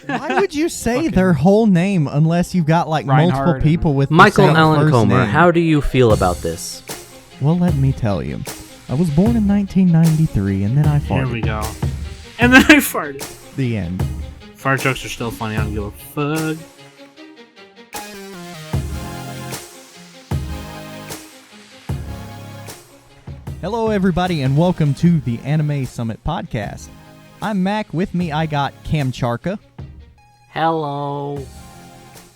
Why would you say their whole name unless you've got like Reinhard multiple people with Michael the same Allen first Comer, name? how do you feel about this? Well, let me tell you. I was born in 1993, and then I farted. Here we go. And then I farted. The end. Fart jokes are still funny. I don't give a fuck. Hello, everybody, and welcome to the Anime Summit podcast. I'm Mac. With me, I got Kamcharka, Hello.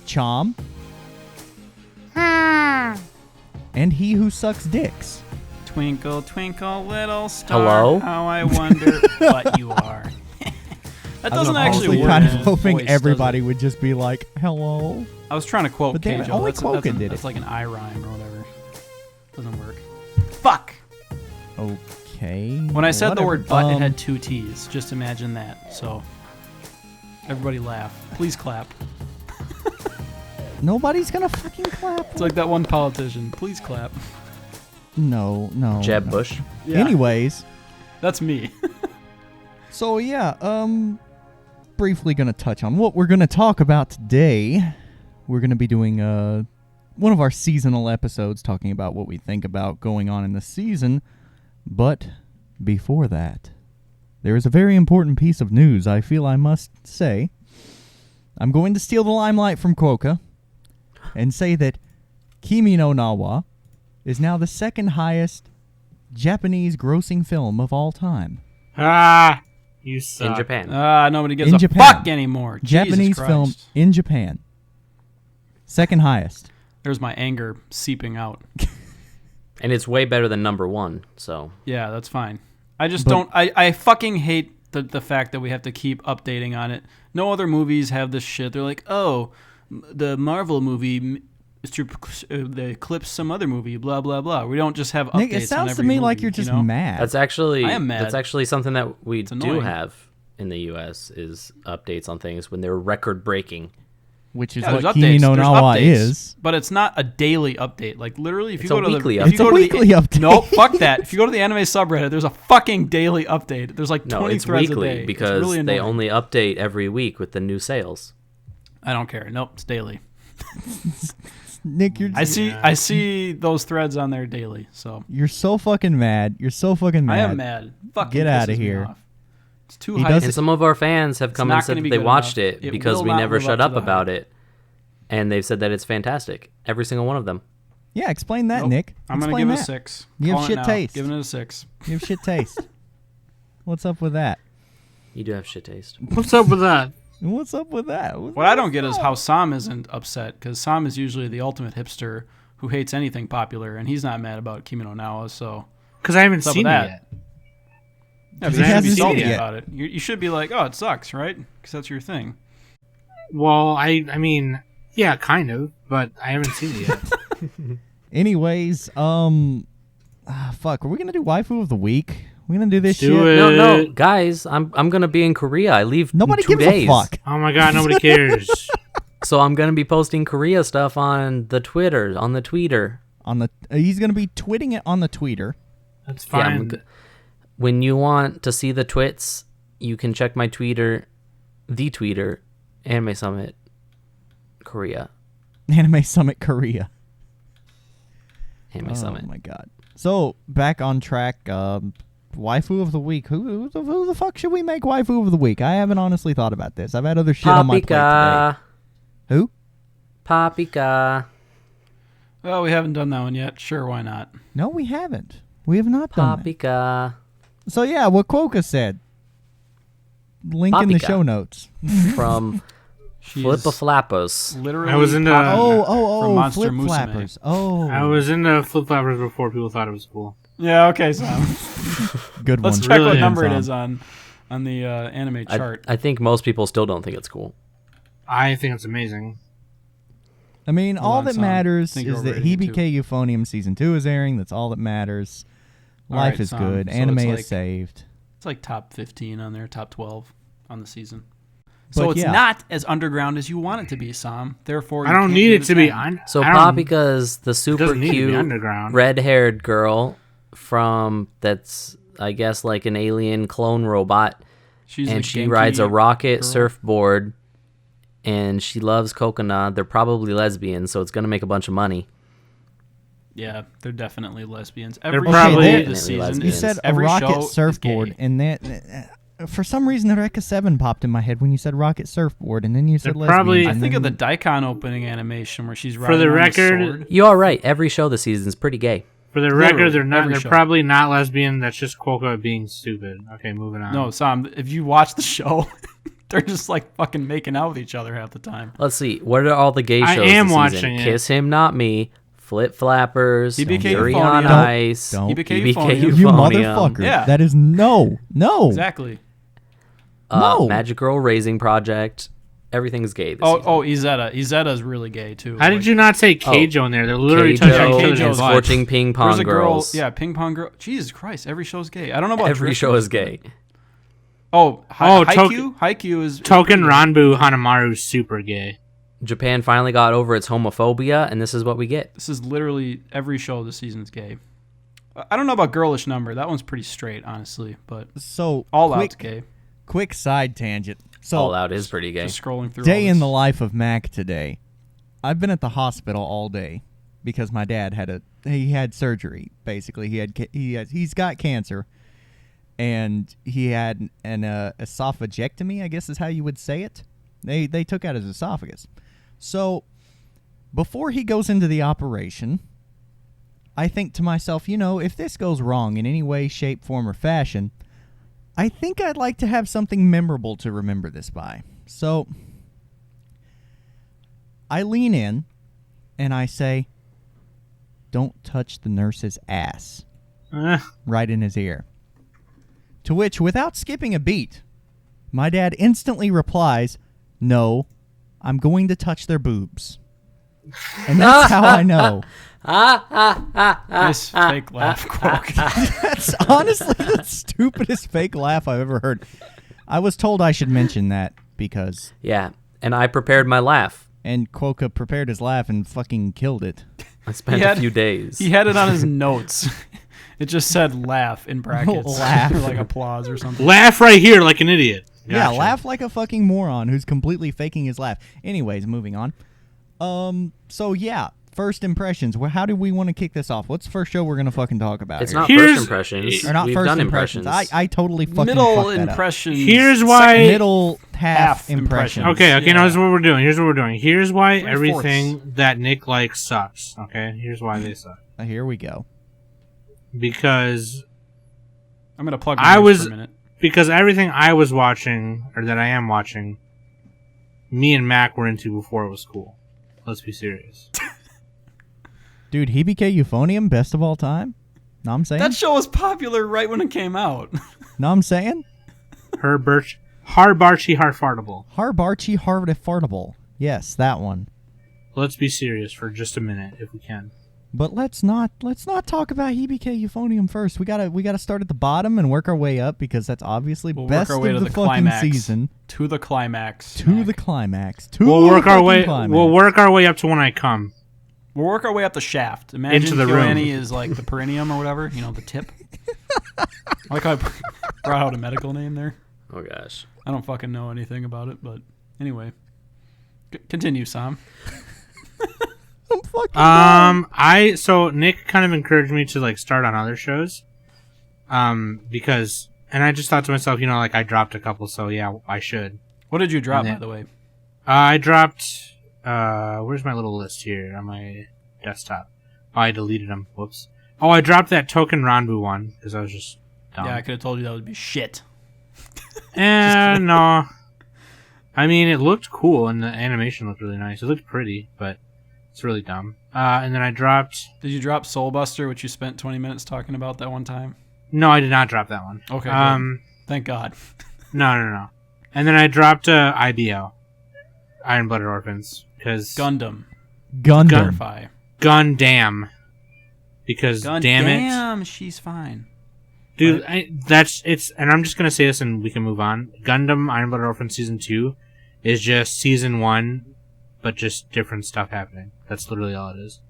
Chom, and he who sucks dicks. Twinkle, twinkle, little star. Hello? How I wonder what you are. That doesn't I was actually honestly work. kind of in hoping voice, everybody does it? would just be like, hello. I was trying to quote But damn it, Keijo. only That's Quokka did that's it. like an I rhyme or whatever. Doesn't work. Fuck! Okay. When I said the whatever. word butt, it had two T's. Just imagine that. So, everybody laugh. Please clap. Nobody's gonna fucking clap. It's like that one politician. Please clap. No. Jeb no. Bush. Yeah. Anyways, That's me. so yeah, briefly gonna touch on what we're gonna talk about today. We're gonna be doing one of our seasonal episodes talking about what we think about going on in the season. But before that, there is a very important piece of news I feel I must say. I'm going to steal the limelight from Quokka and say that Kimi no Na wa is now the second highest Japanese grossing film of all time. Ah, you suck. In Japan. Nobody gives In a Japan. fuck anymore. Japanese Jesus film Christ. in Japan. Second highest. There's my anger seeping out. And it's way better than number one, so. Yeah, that's fine. I just But- don't. I fucking hate the fact that we have to keep updating on it. No other movies have this shit. They're like, oh, the Marvel movie they eclipse some other movie, blah blah blah. We don't just have updates. Nick, it on sounds to every me movie, like you're just you know? mad. That's actually I am mad. That's actually something that we do annoying. have in the US is updates on things when they're record breaking. Which is Yeah, what there's Kimi updates. no There's Na wa updates, is. but it's not a daily update. Like literally, if you It's go a to weekly the, update. if you It's a go to the- weekly update. No, fuck that. If you go to the anime subreddit, there's a fucking daily update. There's like 20 No, it's threads weekly a day. It's because really they annoying. only update every week with the new sales. I don't care. Nope, it's daily. Nick, you're I see those threads on there daily. So you're so fucking mad. You're so fucking mad. I am mad. Fucking Get outta pisses me here. off. It's too He high. does And some of our fans have come not and said gonna that be they good watched enough. it It because will we not never live shut up up to the about hype. it. And they've said that it's fantastic. Every single one of them. Yeah, explain that, Nope. Nick. I'm gonna Explain give it a that. 6. You have Calling it shit now. taste. Giving it a 6. You have shit taste. What's up with that? You do have shit taste. What's up with that? What's up with that? What I don't get is how Sam isn't upset, because Sam is usually the ultimate hipster who hates anything popular, and he's not mad about Kimi no Na wa, so... Because I haven't What's up seen with it that? yet. Yeah, but Because you I should haven't be seen salty it yet. about it. You should be like, oh, it sucks, right? Because that's your thing. Well, I mean, yeah, kind of, but I haven't seen it yet. Anyways, fuck. Are we gonna do waifu of the week? We're gonna do this Do shit. it. No, guys, I'm gonna be in Korea. I leave Nobody in 2 gives days. a fuck. Oh my god, nobody cares. So I'm gonna be posting Korea stuff on the tweeter. On the he's gonna be tweeting it on the tweeter. That's Yeah, fine. when you want to see the twits, you can check my tweeter, the tweeter, Anime Summit Korea. Anime Summit Korea. Anime Summit. Oh my god. So back on track. Waifu of the week. Who the fuck should we make waifu of the week? I haven't honestly thought about this. I've had other shit on my plate today. Papika. Who? Papika. Oh, we haven't done that one yet. Sure, why not? No, we haven't. We have not done that. Papika. So yeah, what Quokka said. Link in the Papika. show notes. From She's Flippa Flappos. literally I was into- popular Oh, from Monster flip Musume. flappers. Oh, I was into flip flappers before people thought it was cool. Yeah, okay, Sam. good Let's one. check what Really number it hands is on the anime chart. I think most people still don't think it's cool. I think it's amazing. I mean, Hold all on, that Sam. matters Think you're is that overrating it, Hibike Euphonium Season 2 is airing. That's all that matters. All Life right, is Sam. good. So Anime it's is like- saved. It's like top 15 on there, top 12 on the season. So But it's yeah. not as underground as you want it to be, Sam. Therefore, I you don't can't need give it to be. 10. So I don't- Papika is the super doesn't need to be cute underground. red-haired girl from that's I guess like an alien clone robot, She's and a she Genki rides a rocket girl. surfboard and she loves Coconut. They're probably lesbians, so it's gonna make a bunch of money. Yeah, they're definitely lesbians. They're Every probably- show Definitely this season, lesbians. You is- said a every show rocket is surfboard, gay. and that for some reason Eureka 7 popped in my head when you said rocket surfboard, and then you said They're lesbians. probably- I and think of the then- Daikon opening animation where she's For riding the on record- a sword. You are right. Every show this season is pretty gay. For the Literally, record, they're not. every They're show. probably not lesbian. That's just Quokka being stupid. Okay, moving on. No, Sam, if you watch the show, they're just like fucking making out with each other half the time. Let's see. What are all the gay I shows am this watching season? it. Kiss Him, Not Me, Flip Flappers, BBK Yuri Euphonium. on Ice, Don't. BBK Euphonium. you Euphonium, motherfucker. Yeah. That is no. Exactly. No. Magic Girl Raising Project. Everything's gay this Oh, season. Izeta's really gay too. How did you not say Keijo in there? They're literally Keijo touching each other's Keijo's butts. Scorching Ping Pong There's a girl, Girls. yeah, ping pong girl. Jesus Christ, every show's gay. I don't know about Every show Drifters. is gay. Oh, Oh, Haikyuu. Haikyuu is Token pretty gay. Ranbu Hanamaru's super gay. Japan finally got over its homophobia, and this is what we get. This is literally every show this season's gay. I don't know about Girlish Number. That one's pretty straight, honestly. But So All quick, Out's gay. Quick side tangent. So All Out is pretty gay. Just scrolling through. day all in this. the life of Mac today. I've been at the hospital all day because my dad had surgery. Basically, he's got cancer, and he had an esophagectomy, I guess is how you would say it. They took out his esophagus. So before he goes into the operation, I think to myself, if this goes wrong in any way, shape, form, or fashion, I think I'd like to have something memorable to remember this by. So I lean in and I say, "Don't touch the nurse's ass," right in his ear. To which, without skipping a beat, my dad instantly replies, "No, I'm going to touch their boobs." And that's how I know. This fake laugh quote. That's honestly the stupidest fake laugh I've ever heard. I was told I should mention that because... Yeah, and I prepared my laugh. And Quokka prepared his laugh and fucking killed it. I spent He had- a few days. He had it on his notes. It just said "laugh" in brackets, Laugh. or like applause or something. Laugh right here like an idiot. Yeah, Gotcha. laugh like a fucking moron who's completely faking his laugh. Anyways, moving on. So yeah, first impressions. How do we want to kick this off? What's the first show we're gonna fucking talk about? It's here? not Here's- first impressions. Or not We've first done impressions. impressions. I totally fucking Middle fucked that up. impressions. Here's why- Middle half Half impressions. impressions. Okay, Yeah. Here's what we're doing. Here's why 3/4. everything that Nick likes sucks. Okay, here's why they suck. Here we go. Because I'm gonna plug. I my was- for a minute. everything I was watching, or that I am watching, me and Mac were into before it was cool. Let's be serious. Dude, Hibike Euphonium, best of all time? Know what I'm saying? That show was popular right when it came out. Know what I'm saying? Harbarchi Harfartable. Harbarchi Harfartable. Yes, that one. Let's be serious for just a minute, if we can. But let's not talk about Hibike Euphonium first. We gotta start at the bottom and work our way up because that's obviously We'll best work our way of to the the fucking climax. season. To the climax. To Mac. the climax. We'll work our way. We'll work our way up to when I come. We'll work our way up the shaft. Imagine Into the room. Kyoani is like the perineum or whatever. You know, the tip. I like how I brought out a medical name there. Oh gosh. I don't fucking know anything about it, but anyway. Continue, Sam. I'm fucking So Nick kind of encouraged me to like start on other shows. Because I just thought to myself, I dropped a couple, so yeah, I should. What did you drop, And by the way? I dropped. Where's my little list here on my desktop? Oh, I deleted them. Whoops. Oh, I dropped that Token Ranbu one because I was just dumb. Yeah, I could have told you that would be shit. No. I mean, it looked cool and the animation looked really nice. It looked pretty, but it's really dumb. And then I dropped. Did you drop Soul Buster, which you spent 20 minutes talking about that one time? No, I did not drop that one. Okay. Good. Thank God. No. And then I dropped IBO, Iron Blooded Orphans, because Gundam. Gundam. Clarify. Gundam. Because damn it, Damn, she's fine. dude. And I'm just gonna say this, and we can move on. Gundam Iron Blooded Orphans season 2 is just season 1, but just different stuff happening. That's literally all it is.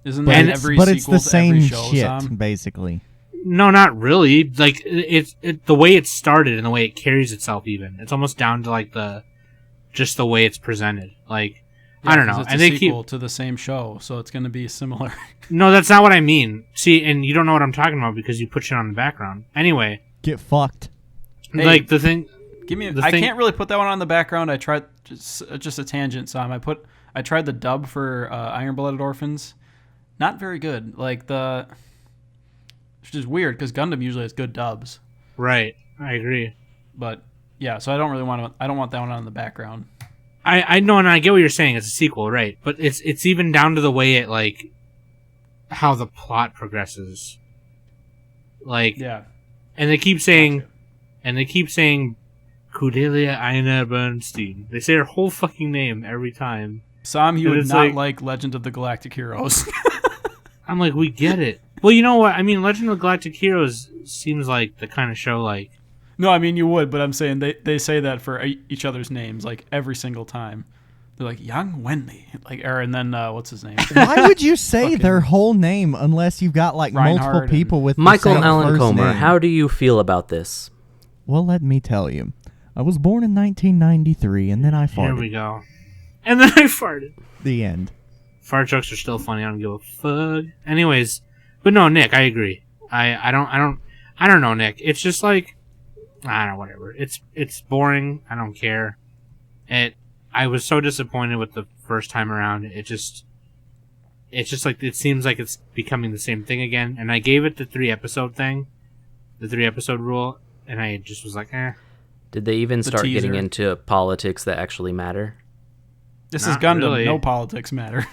Isn't But that it's, every but it's sequel the to every same show, shit, Sam? basically. No, not really. Like the way it started and the way it carries itself. Even it's almost down to like the just the way it's presented. Like, Yeah, I don't 'cause know. It's And a they sequel keep to the same show, so it's going to be similar. no, that's not what I mean. See, and you don't know what I'm talking about because you put shit on the background. Anyway, Get fucked. Hey, like the thing. Give me. The I thing- can't really put that one on the background. I tried just a tangent, Sam. I tried the dub for Iron Blooded Orphans. Not very good. Like which is weird because Gundam usually has good dubs. Right, I agree. But yeah, so I don't really want to. I don't want that one on the background. I know, and I get what you're saying. It's a sequel, right? But it's even down to the way it like how the plot progresses. Like, Yeah. and they keep saying, Cordelia Einer Bernstein. They say her whole fucking name every time. Sam, you And would it's not like- like Legend of the Galactic Heroes. I'm like, we get it. Well, you know what? I mean, Legend of Galactic Heroes seems like the kind of show like. No, I mean you would, but I'm saying they say that for each other's names like every single time. They're like Young Wenli, like, and then what's his name? Why would you say Fucking- their whole name unless you've got like Reinhardt multiple people with the Michael same Allen first Comer, name? how do you feel about this? Well, let me tell you. I was born in 1993, and then I Here we farted. go. And then I farted. The end. Fart jokes are still funny. I don't give a fuck. Anyways, but no, Nick, I agree. I don't know, Nick. It's just like, I don't know, whatever. It's boring. I don't care. I was so disappointed with the first time around. It's just like, it seems like it's becoming the same thing again. And I gave it the 3-episode thing, the 3-episode rule, and I just was like, eh. Did they even The start getting teaser. into politics that actually matter? This Not is Gundam. really. No politics matter.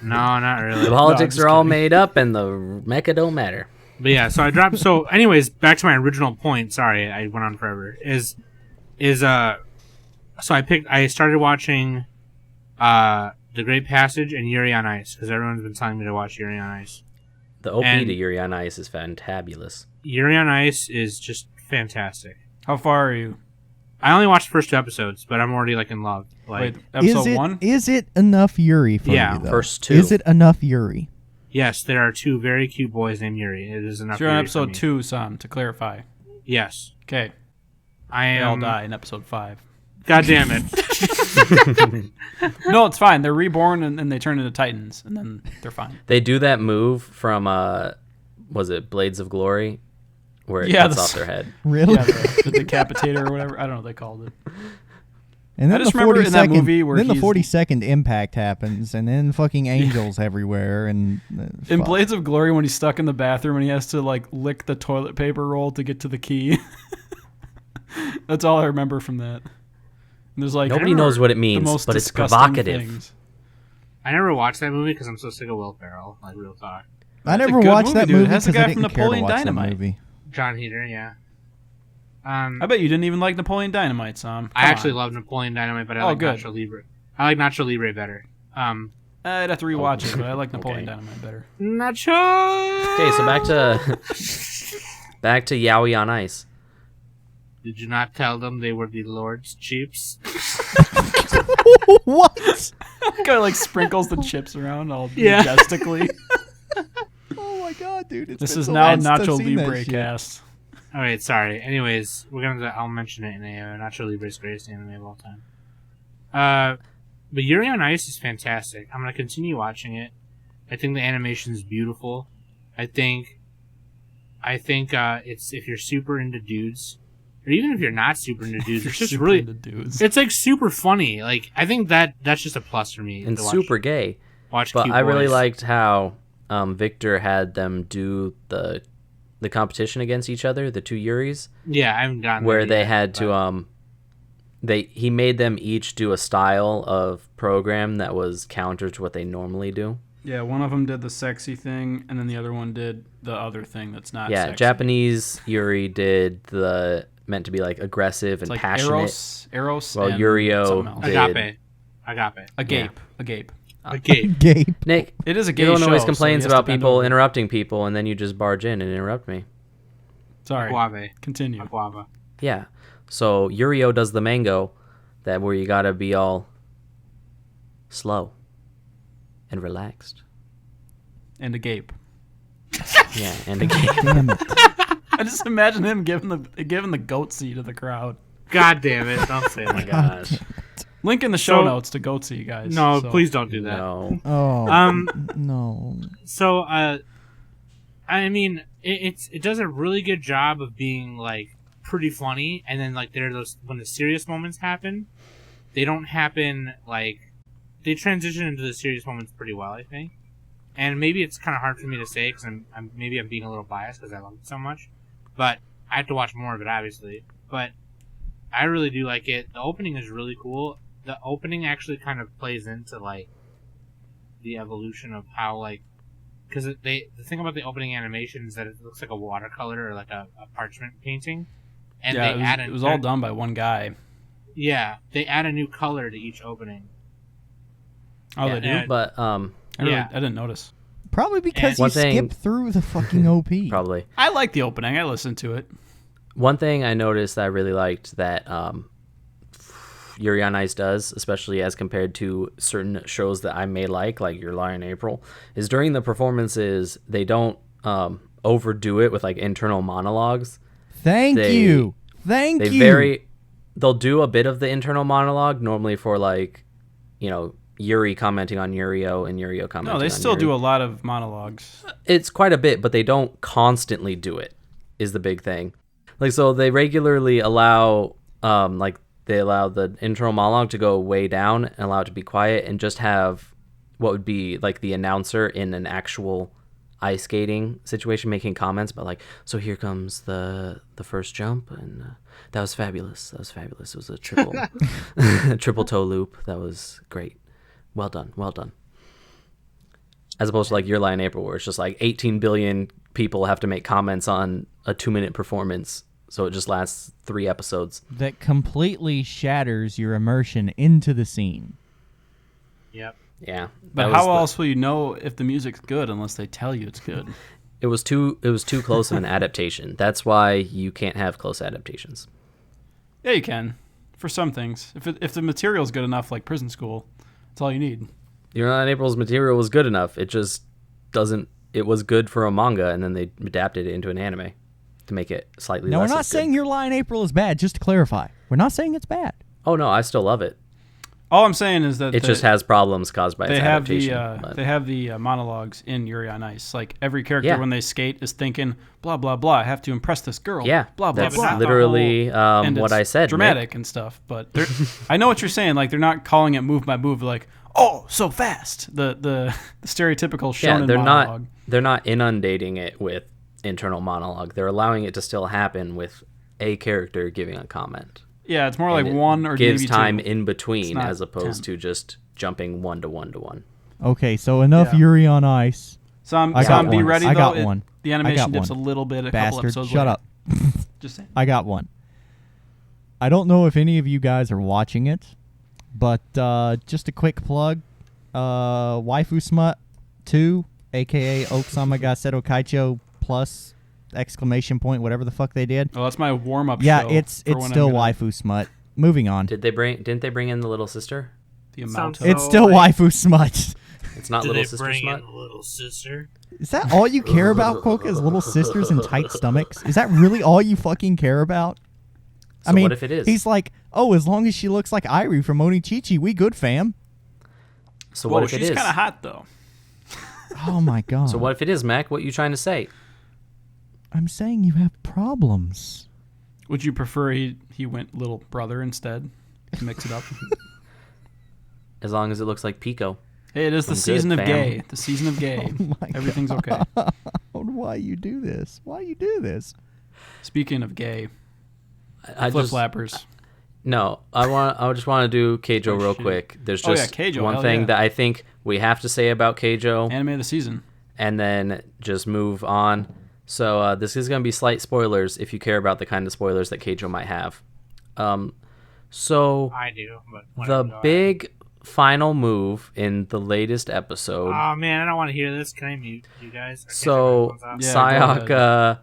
No, not really. The politics just are all kidding. made up, and the mecha don't matter. But yeah, so I dropped. So, anyways, back to my original point. Sorry, I went on forever. So I started watching, The Great Passage and Yuri on Ice because everyone's been telling me to watch Yuri on Ice. The OP And- to Yuri on Ice is fantabulous. Yuri on Ice is just fantastic. How far are you? I only watched the first 2 episodes, but I'm already like in love. Like, Wait, episode is it 1? is it enough Yuri for Yeah, you though? first 2. Is it enough Yuri? yes, there are 2 very cute boys named Yuri. It is enough. So you're on Yuri for episode me. 2, Sam, to clarify. Yes, Okay. I They all am. die in episode 5. God damn it! No, it's fine. They're reborn and they turn into Titans, and then they're fine. They do that move from, was it Blades of Glory? Where it Yeah, cuts the- off their head. Really? Yeah, the decapitator or whatever. I don't know what they called it. And then I just the remember in that 42nd movie where then the he's- 42nd impact happens, and then fucking angels everywhere, and In fuck. Blades of Glory, when he's stuck in the bathroom and he has to like lick the toilet paper roll to get to the key. That's all I remember from that. And there's like Nobody knows what it the means, most but it's disgusting provocative. things. I never watched that movie because I'm so sick of Will Ferrell. Like, real talk. I It's a never good watched movie, that dude. It movie has the because I guy from didn't care to Napoleon watch Dynamite. that movie. John Heater, yeah. I bet you didn't even like Napoleon Dynamite, Sam. I Come actually on. love Napoleon Dynamite, but I Oh, like good. Nacho Libre. I like Nacho Libre better. I'd have to rewatch it, but I like Napoleon Okay. Dynamite better. Nacho. Okay, so back to Yowie on Ice. Did you not tell them they were the Lord's chips? What? Guy like sprinkles the chips around all Yeah. majestically. Oh my god, dude! It's This been is so now long since I've Nacho seen that Libre shit. cast. All right, sorry. Anyways, I'll mention it in a Nacho Libre's greatest anime of all time. But Yuri on Ice is fantastic. I'm gonna continue watching it. I think the animation is beautiful. I think it's if you're super into dudes, or even if you're not super into dudes, it's just Super really into dudes. it's like super funny. Like I think that's just a plus for me. And to watch, super gay. watch But cute I really boys. liked how Victor had them do the competition against each other, the 2 Yuris, Yeah, I haven't gotten where there they yet, had but- to he made them each do a style of program that was counter to what they normally do. Yeah, one of them did the sexy thing, and then the other one did the other thing that's not Yeah, sexy. Japanese Yuri did the meant to be like aggressive It's and like passionate. Eros, Well, and Yurio something else. did- Agape. Agape. Okay. Gape. Nick, It is a gay you're the one who always show, complains so he has about to bend people over. interrupting people, and then you just barge in and interrupt me. Sorry, Guave. continue. Guava. Yeah. So Yurio does the mango, that where you gotta be all slow and relaxed. And Agape. Yeah, and again, Damn it! I just imagine him giving the goat seat to the crowd. God damn it! Don't say oh my that. gosh. Link in the show So- notes to go see, guys. No, So- please don't do that. No. Oh, no. So, I mean, it does a really good job of being like pretty funny, and then like there are those when the serious moments happen, they don't happen like they transition into the serious moments pretty well, I think. And maybe it's kind of hard for me to say because I'm being a little biased because I love it so much, but I have to watch more of it, obviously. But I really do like it. The opening is really cool. The opening actually kind of plays into like the evolution of how like because the thing about the opening animation is that it looks like a watercolor or like a parchment painting, and yeah, they add it was all done by one guy. Yeah, they add a new color to each opening. Oh, Yeah, they do? Yeah. But Yeah. I didn't notice. Probably because And- you One thing- skipped through the fucking OP. probably. I like the opening. I listened to it. One thing I noticed that I really liked that Yuri on Ice does, especially as compared to certain shows that I may like Your Lie in April, is during the performances they don't overdo it with like internal monologues. Thank They- you. Thank They you. they'll do a bit of the internal monologue normally for like, Yuri commenting on Yurio and Yurio commenting No, they on still Yuri. do a lot of monologues. It's quite a bit, but they don't constantly do it is the big thing. Like, so they regularly allow they allow the internal monologue to go way down and allow it to be quiet and just have what would be like the announcer in an actual ice skating situation making comments about like, so here comes the first jump, and that was fabulous. It was a triple triple toe loop. That was great. Well done. As opposed to like Your Lie in April, where it's just like 18 billion people have to make comments on a 2-minute performance, so it just lasts 3 episodes. That completely shatters your immersion into the scene. Yep. Yeah, But that was how the- else will you know if the music's good unless they tell you it's good? It was too close of an adaptation. That's why you can't have close adaptations. Yeah, you can. For some things. If the material's good enough, like Prison School, that's all you need. Your Lie in April's material was good enough. It just doesn't. It was good for a manga, and then they adapted it into an anime to make it slightly. Now, we're less not as good. saying Your Lie in April is bad, just to clarify. We're not saying it's bad. Oh no, I still love it. All I'm saying is that It just has problems caused by they its have the adaptation. but- they have the monologues in Yuri on Ice. Like every character Yeah. when they skate is thinking blah blah blah. I have to impress this girl. Yeah, blah blah that's blah. not literally And what it's I said. Dramatic and stuff, but I know what you're saying. Like they're not calling it move by move. Like oh so fast. The stereotypical Yeah, shonen they're monologue. they're not inundating it with internal monologue. They're allowing it to still happen with a character giving a comment. Yeah, it's more like And it one or gives maybe time two. in It's between not as opposed 10. to just jumping one to one. Okay, so enough Yeah. Yuri on Ice. So I'm, I so got I'm be one. ready I though. got one. The I animation got dips one. a little bit. A couple Bastard, episodes shut later. up. Just saying. I got one. I don't know if any of you guys are watching it, but just a quick plug. Waifu Smut 2, a.k.a. Okusama ga Seto Kaicho plus exclamation point, whatever the fuck they did. Well, that's my warm up. Yeah, show it's for when I'm still gonna- Waifu Smut. Moving on. Didn't they bring in the little sister? The amount Sounds of It's So, still like- Waifu Smut. It's not Did little they sister bring smut. in little sister? Is that all you care about, Quokka, is little sisters and tight stomachs? Is that really all you fucking care about? So I mean, what if it is? he's like, oh, as long as she looks like Irie from Onichichi, we good, fam. So Whoa, what if it she's is? kind of hot though. Oh my god. So what if it is, Mac? What you trying to say? I'm saying you have problems. Would you prefer he went little brother instead to mix it up? As long as it looks like Pico. Hey, it is the I'm good, season of fam. gay. The season of gay. Oh my Everything's okay. Why you do this? Why you do this? Speaking of gay, I flip just flappers. no. I just want to do Keijo Oh, real shit. quick. There's Oh, yeah, just Keijo, one hell thing yeah. that I think we have to say about Keijo, Anime of the season. and then just move on. So this is going to be slight spoilers if you care about the kind of spoilers that Keijo might have. So I do, but the whatever, go ahead. big final move in the latest episode. Oh man, I don't want to hear this. Can I mute you guys? Or can I So turn my headphones Yeah,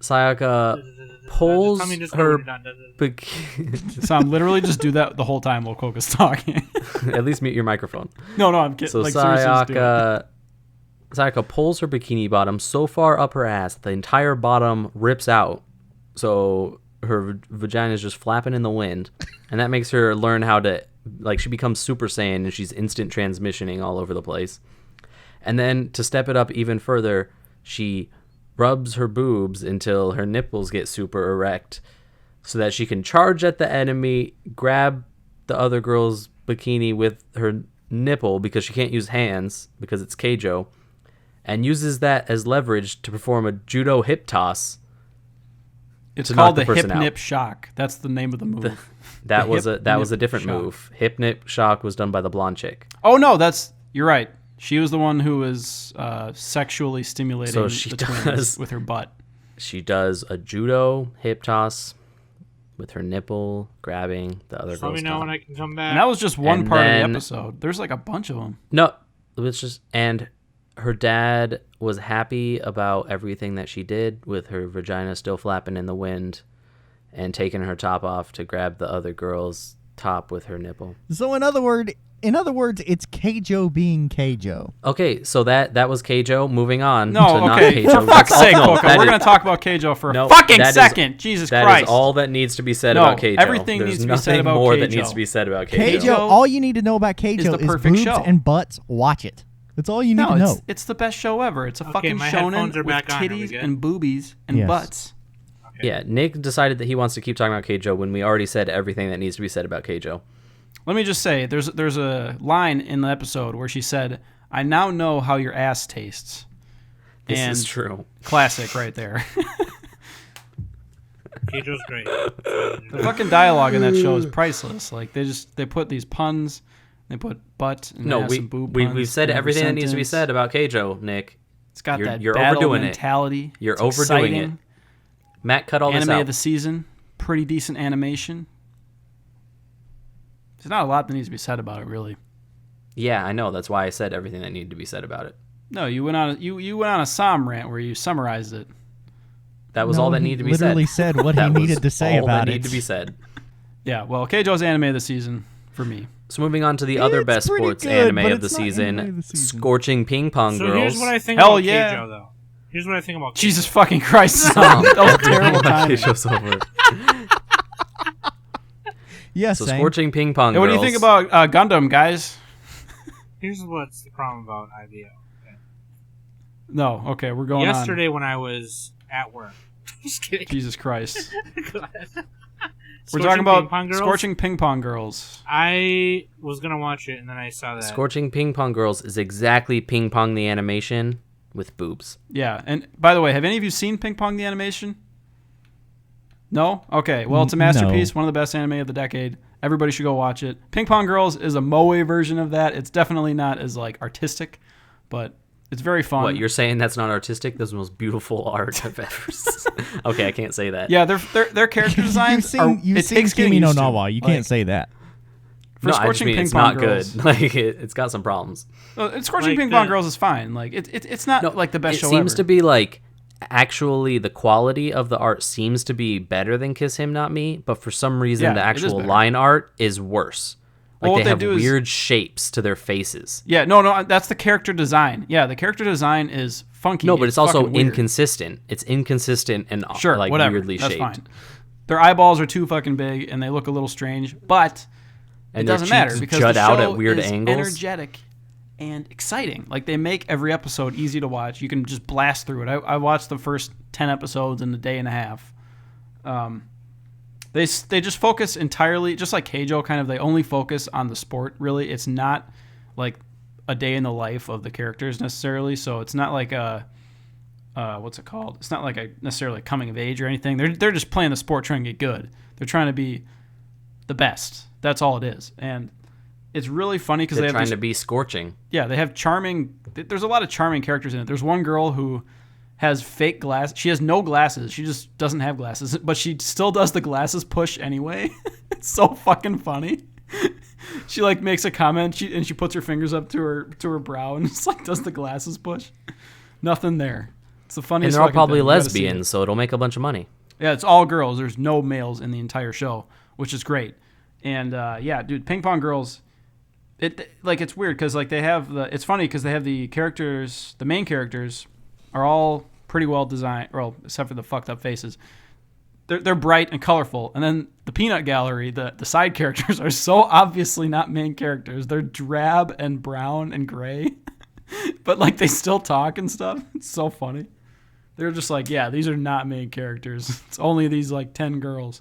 Sayaka off? pulls Tell me just her when you're done. bik- So I'm literally just do that the whole time while Koka's talking. at least mute your microphone. No, I'm kidding. So like, seriously, just do it. Sayaka pulls her bikini bottom so far up her ass the entire bottom rips out. So her vagina is just flapping in the wind, and that makes her learn how to, like, she becomes Super Saiyan and she's instant transmissioning all over the place. And then to step it up even further, she rubs her boobs until her nipples get super erect so that she can charge at the enemy, grab the other girl's bikini with her nipple because she can't use hands because it's Keijo, and uses that as leverage to perform a judo hip toss. It's to called knock the the hip person out. nip shock. That's the name of the move. That was hip a nip different shock. move. Hip nip shock was done by the blonde chick. Oh no, you're right. She was the one who was sexually stimulating So she the twins does- with her butt. She does a judo hip toss with her nipple grabbing the other Just let girl's me know top. when I can come back. And that was just one And part of then- the episode. There's like a bunch of them. No, it was just, and her dad was happy about everything that she did with her vagina still flapping in the wind and taking her top off to grab the other girl's top with her nipple. So in other words, it's Keijo being Keijo. Okay, so that was Keijo. Moving on No, to not okay. Keijo. For fuck's That's all- sake, no, Coco, that we're is- going to talk about Keijo for No, a fucking that is- second. Jesus That Christ. is all that needs to be said No, about Keijo. everything There's needs to be said nothing about more that Keijo. needs to be said about Keijo. Keijo, all you need to know about Keijo is the is perfect boobs show. and butts. Watch it. That's all you need No, to know. it's the best show ever. It's a fucking my shonen headphones are with back on. Are we titties good? and boobies and Yes. butts. Yeah, Nick decided that he wants to keep talking about Keijo when we already said everything that needs to be said about Keijo. Let me just say, there's a line in the episode where she said, "I now know how your ass tastes." This and is true. Classic right there. Keijo's great. The fucking dialogue in that show is priceless. Like they put these puns, they put butt and No, ass and boob we've puns said in every everything that needs to be sentence. said about Keijo, Nick. It's got that you're battle overdoing it. mentality. You're It's overdoing exciting. it. Matt, cut all this Anime out. of the season, pretty decent animation. There's not a lot that needs to be said about it, really. Yeah, I know. That's why I said everything that needed to be said about it. No, you went on a Som rant where you summarized it. That was No, all that he needed to be said. literally said what he That was needed to say all about that it. needed to be said. Yeah, well, Keijo's anime of the season for me. So moving on to the other It's best pretty sports good, anime but of the it's not anime season, of the season. Scorching Ping Pong So Girls. here's what I think Hell about yeah. Keijo, though. Here's what I think about Keijo. Jesus fucking Christ, Som. That was terrible timing. Keijo's over. Yes, So same. Scorching Ping Pong Hey, Girls. what do you think about Gundam, guys? Here's what's the problem about IVO. No, okay, we're going Yesterday when I was at work. Just kidding. on. Jesus Christ. Go ahead. We're Scorching talking about Ping Pong Girls? Scorching Ping Pong Girls. I was gonna watch it and then I saw that. Scorching Ping Pong Girls is exactly Ping Pong the animation with boobs. Yeah, and by the way, have any of you seen Ping Pong the animation? No? Okay, well, it's a No. masterpiece, one of the best anime of the decade. Everybody should go watch it. Ping Pong Girls is a moe version of that. It's definitely not as like artistic, but it's very fun. What, you're saying that's not artistic? That's the most beautiful art I've ever seen. Okay, I can't say that. Yeah, their character designs You've seen takes getting Kimi no used to. Nawa. You Like, can't say that. for no, I just Scorching mean Ping it's Pong not Girls. good. Like it's got some problems. Scorching Like Ping Pong the- Girls is fine. Like it's not No, like the best it show seems ever. to be like actually the quality of the art seems to be better than Kiss Him Not Me, but for some reason Yeah, the it is actual better. line art is worse. Like Well, what they they have do is- weird shapes to their faces. Yeah, no, that's the character design. Yeah, the character design is funky. No, but it's also fucking weird. inconsistent. It's inconsistent and Sure, like whatever. weirdly That's shaped. fine. Their eyeballs are too fucking big and they look a little strange, but And it their doesn't matter cheeks because jut the out show at weird is angles. energetic and exciting. Like they make every episode easy to watch. You can just blast through it. I watched the first 10 episodes in a day and a half. They just focus entirely, just like Keijo, kind of. They only focus on the sport. Really, it's not like a day in the life of the characters necessarily. So it's not like a what's it called? It's not like a necessarily coming of age or anything. They're just playing the sport, trying to get good. They're trying to be the best. That's all it is. And it's really funny because they They're have trying this, to be scorching. yeah, they have charming. There's a lot of charming characters in it. There's one girl who has fake glass. She has no glasses. She just doesn't have glasses, but she still does the glasses push anyway. It's so fucking funny. She like makes a comment and she puts her fingers up to her brow and just like does the glasses push. Nothing there. It's the And funniest. they're all fucking probably thing. You gotta see it. lesbians, so it'll make a bunch of money. Yeah, it's all girls. There's no males in the entire show, which is great. And yeah, dude, Ping Pong Girls. It's weird because like they have the. It's funny because they have the characters. The main characters are all pretty well designed. Well, except for the fucked up faces. they're bright and colorful, and then the Peanut Gallery, the side characters are so obviously not main characters. They're drab and brown and gray, but like they still talk and stuff. It's so funny. They're just like, yeah, these are not main characters. It's only these like 10 girls.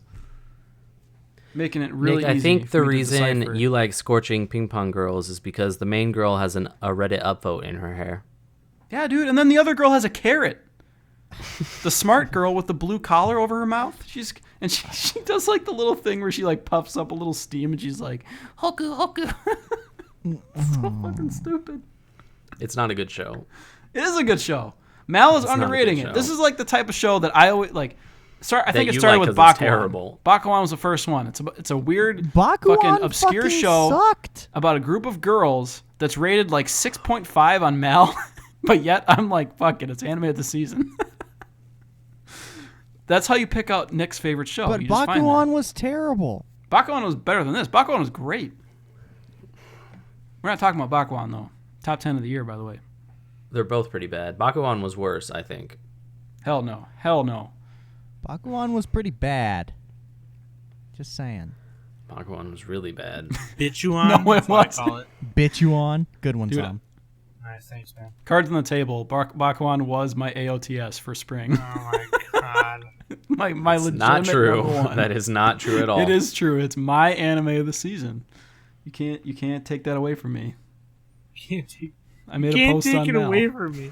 Making it really Nick, easy. I think the for me to reason decipher. you like Scorching Ping Pong Girls is because the main girl has a Reddit upvote in her hair. Yeah, dude. And then the other girl has a carrot. The smart girl with the blue collar over her mouth. She does like the little thing where she like puffs up a little steam and she's like, Hoku, Hoku. It's so fucking stupid. It's not a good show. It is a good show. Mal is It's not a good underrating it. show. This is like the type of show that I always like. I think it you started like with 'cause it's Bakuan. terrible. Bakuan was the first one. It's a weird Bakuan fucking obscure show sucked. about a group of girls that's rated like 6.5 on Mal, but yet I'm like, fuck it, it's anime of the season. That's how you pick out Nick's favorite show. But You just find Bakuan was terrible. that. Bakuan was better than this. Bakuan was great. We're not talking about Bakuan though. Top 10 of the year, by the way. They're both pretty bad. Bakuan was worse, I think. Hell no. Hell no. Bakuan was pretty bad. Just saying. Bakuan was really bad. Bitchuan. No, it that's what I wasn't. call it. Bit you on. Good one, Dude, Tom. Nice, thanks, man. Cards on the table. Bakuan was my AOTS for spring. Oh my god. my It's legitimate not true. number one. That is not true at all. It is true. It's my anime of the season. You can't take that away from me. I made a Can't post take on it Mal. away from me.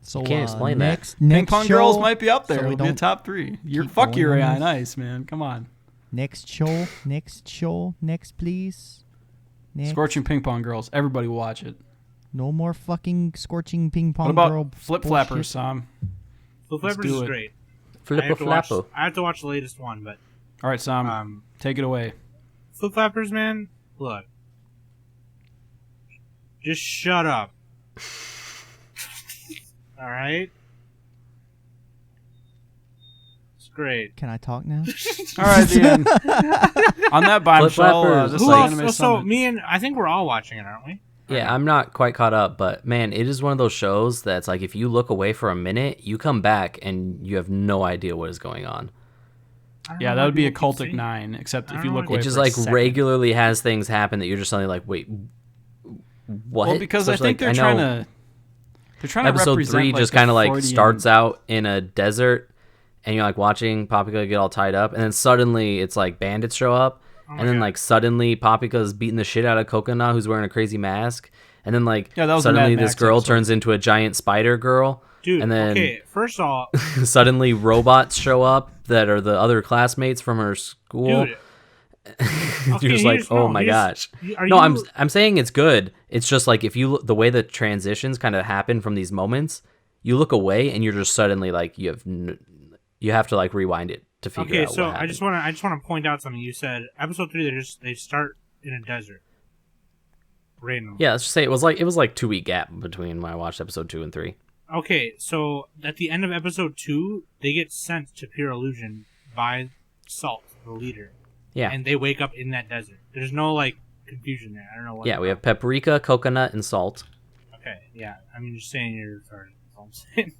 So can't explain that. next, Ping next Pong show, Girls might be up there. so we It'll be a don't top 3. keep Fuck going Yuri on on this. Ice, man. Come on. Next show, next please. Next. Scorching Ping Pong Girls. Everybody watch it. No more fucking scorching ping pong What about girl. Flip bullshit. Flappers, Sam? Flip Let's Flappers do is it. great. Flipper I have to watch the latest one, but All right, Sam. Take it away. Flip Flappers, man, look. Just shut up. All right? It's great. Can I talk now? All right, the end. On that bombshell, Flappers. this Who is else? Anime So Summit. me and I think we're all watching it, aren't we? Yeah, I'm not quite caught up, but man, it is one of those shows that's like if you look away for a minute, you come back and you have no idea what is going on. I don't Yeah, know that why would be a people keep cultic saying- 9, except I if don't you know look why- away It just for a like second. regularly has things happen that you're just suddenly like, wait, what? Well, because So I it's think like, they're I trying know to episode represent 3 like just the kind of like Freudian- starts out in a desert, and you're like watching Paprika get all tied up, and then suddenly it's like bandits show up, my and then God. like suddenly Paprika's beating the shit out of Coconut, who's wearing a crazy mask, and then like Yeah, that was the suddenly Mad this Max girl episode. turns into a giant spider girl, Dude, and then okay, first of all, suddenly robots show up that are the other classmates from her school. dude. You're Okay, just like, here's- oh no, my here's- gosh. are No, you- I'm saying it's good. It's just like if you look, the way the transitions kind of happen from these moments, you look away and you're just suddenly like you have to like rewind it to figure Okay, out so what I just want to point out something. You said episode 3. They start in a desert. Randomly. Yeah, let's just say it was like 2-week gap between when I watched episode 2 and 3. Okay, so at the end of episode 2, they get sent to Pure Illusion by Salt, the leader, Yeah, and they wake up in that desert. There's no like confusion there. I don't know what. yeah, we have paprika, coconut, and salt. Okay, yeah. I mean, just saying you're retarded. That's all I'm saying.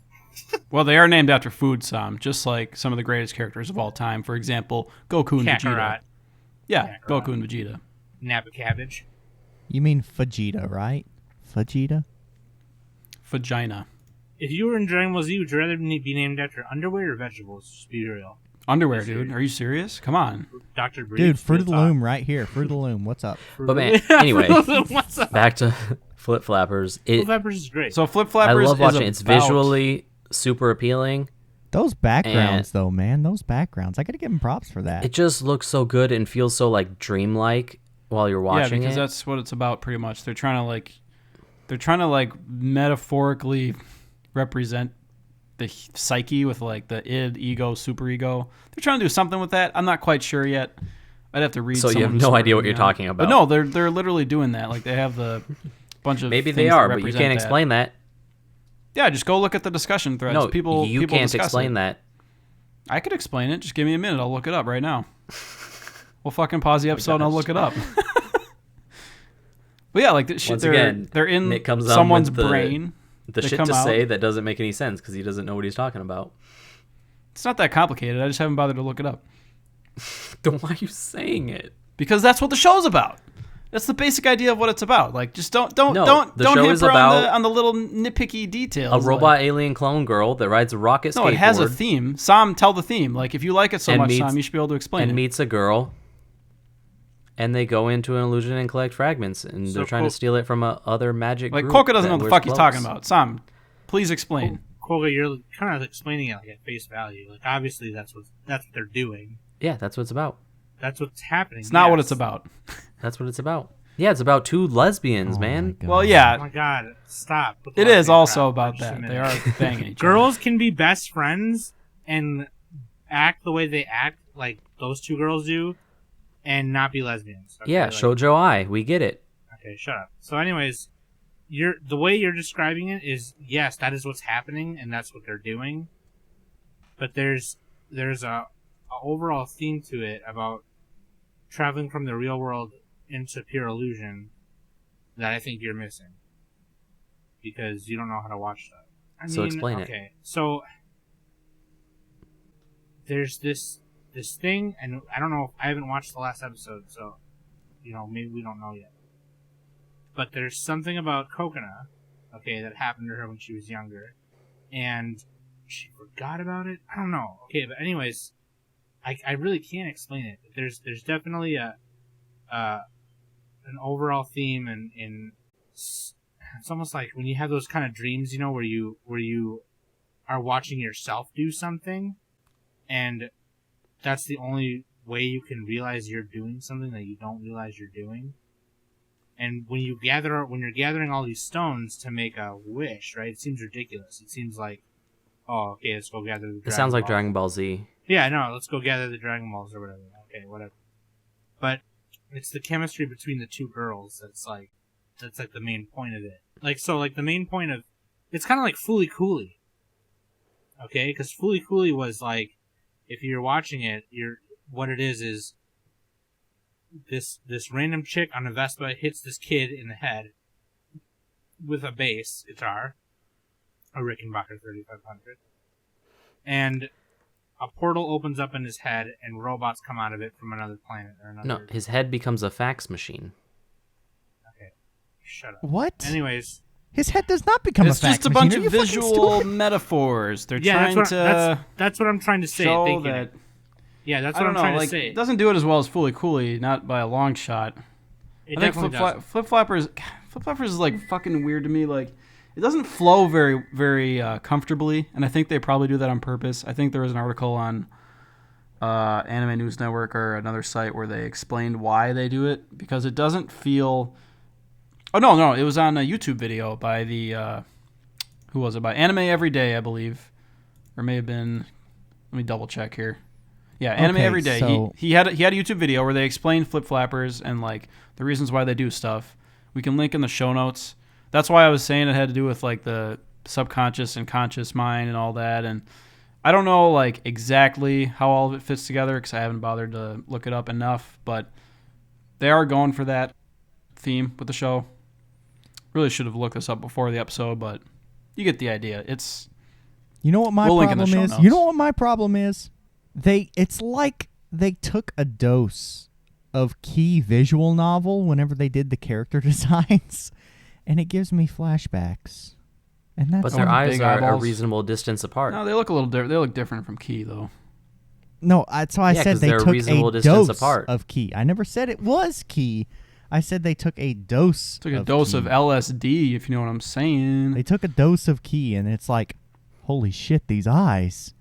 Well, they are named after food, Sam, just like some of the greatest characters of all time. For example, Goku and Vegeta. Kakarot, Yeah, Kakarot. Goku and Vegeta. Napa cabbage. You mean Vegeta, right? Vegeta? Vagina. If you were in Dragon Ball Z, would you rather be named after underwear or vegetables? Just be real. Underwear, Yes, dude. sir. Are you serious? Come on. Dr. Brief. Dude, Fruit of the Loom right here. Fruit of the Loom. What's up? But man, anyway, What's up? back to Flip Flappers. Flip Flappers is great. So Flip I Flappers love watching it. is It's about- visually super appealing. Those backgrounds, though, man. Those backgrounds. I gotta give him props for that. It just looks so good and feels so like dreamlike while you're Yeah, watching because it. that's what it's about pretty much. They're trying to like metaphorically represent the psyche with like the id, ego, superego. They're trying to do something with that. I'm not quite sure yet. I'd have to read. So you have someone who's no smarter idea what than you're me talking on it. about. But no, they're literally doing that. Like they have the bunch of Maybe they things that are, but you represent can't that. explain that. Yeah, just go look at the discussion threads. No, people you people can't discuss explain it. that. I could explain it. Just give me a minute. I'll look it up right now. We'll fucking pause the episode and I'll look it up. But yeah, like Once they're again, they're in Nick comes on someone's with the- brain. The They shit come to out. say that doesn't make any sense because he doesn't know what he's talking about. It's not that complicated. I just haven't bothered to look it up. Then why are you saying it? Because that's what the show's about. That's the basic idea of what it's about. Like, just don't No, the show is hamper about on the little nitpicky details. A robot alien clone girl that rides a rocket skateboard. No, it has a theme. Sam, tell the theme. Like, if you like it so And much, meets- Sam, you should be able to explain and it. meets a girl. And they go into an illusion and collect fragments, and So they're trying to steal it from a other magic Like, group Coca doesn't that know what the wears fuck he's cloaks. talking about. Sam, please explain. Koga, you're kind of explaining it like at face value. Like obviously that's what they're doing. Yeah, that's what it's about. That's what's happening. It's not what yes. it's about. That's what it's about. Yeah, it's about two lesbians, Oh my man. God. Well, Oh yeah, my god, stop. with the it is lesbian also crap. about Just a that. minute. They are banging each other. Girls can be best friends and act the way they act, like those two girls do, and not be lesbians. Okay? Yeah, Like, shoujo ai. We get it. Okay, shut up. So, anyways, the way you're describing it is yes, that is what's happening, and that's what they're doing. But there's a overall theme to it about traveling from the real world into pure illusion that I think you're missing because you don't know how to watch that. So explain it. Okay, so there's this thing, and I don't know. I haven't watched the last episode, so maybe we don't know yet. But there's something about Kokona, okay, that happened to her when she was younger, and she forgot about it. I don't know. Okay, but anyways, I really can't explain it. There's definitely an overall theme, and it's almost like when you have those kind of dreams, where you are watching yourself do something, and that's the only way you can realize you're doing something that you don't realize you're doing. And when you're gathering all these stones to make a wish, right? It seems ridiculous. It seems like, oh, okay, let's go gather the Dragon It sounds like Balls. Dragon Ball Z. Yeah, no, let's go gather the Dragon Balls or whatever. Okay, whatever. But it's the chemistry between the two girls that's like the main point of it. Like the main point of it's kind of like Fooly Cooley. Okay, because Fooly Cooley was like, if you're watching it, what it is this random chick on a Vespa hits this kid in the head with a bass guitar, a Rickenbacker 3500, and a portal opens up in his head, and robots come out of it from another planet or another. No, his head becomes a fax machine. Okay, shut up. What? Anyways, His head does not become It's a fax just a machine. bunch Are of you fucking visual stupid? metaphors. They're yeah, trying to that's what I'm trying to say. show thinking that. it. Yeah, that's I what don't I'm know. trying Like, to say. it doesn't do it as well as Fooly Cooley, not by a long shot. It I think definitely doesn't. Flip Flappers is like fucking weird to me. Like, it doesn't flow very, very comfortably, and I think they probably do that on purpose. I think there was an article on Anime News Network or another site where they explained why they do it, because it doesn't feel. Oh no, it was on a YouTube video by the who was it? By Anime Everyday, I believe, or may have been. Let me double check here. Yeah, Anime Okay, Everyday. so- He had a YouTube video where they explained Flip Flappers and like the reasons why they do stuff. We can link in the show notes. That's why I was saying it had to do with like the subconscious and conscious mind and all that. And I don't know like exactly how all of it fits together because I haven't bothered to look it up enough. But they are going for that theme with the show. Really should have looked this up before the episode, but you get the idea. It's You know what my We'll link in the problem show is? You notes. know what my problem is? It's like they took a dose of Key visual novel whenever they did the character designs, and it gives me flashbacks. And that's But their the eyes big are a eyeballs. reasonable distance apart. no, they look a little different. They look different from Key though. no. So I Yeah, said 'cause they they're a took reasonable a distance dose apart. of Key. I never said it was Key. I said they took a dose. Took a of dose Key. of LSD, if you know what I'm saying. They took a dose of Key, and it's like, holy shit, these eyes,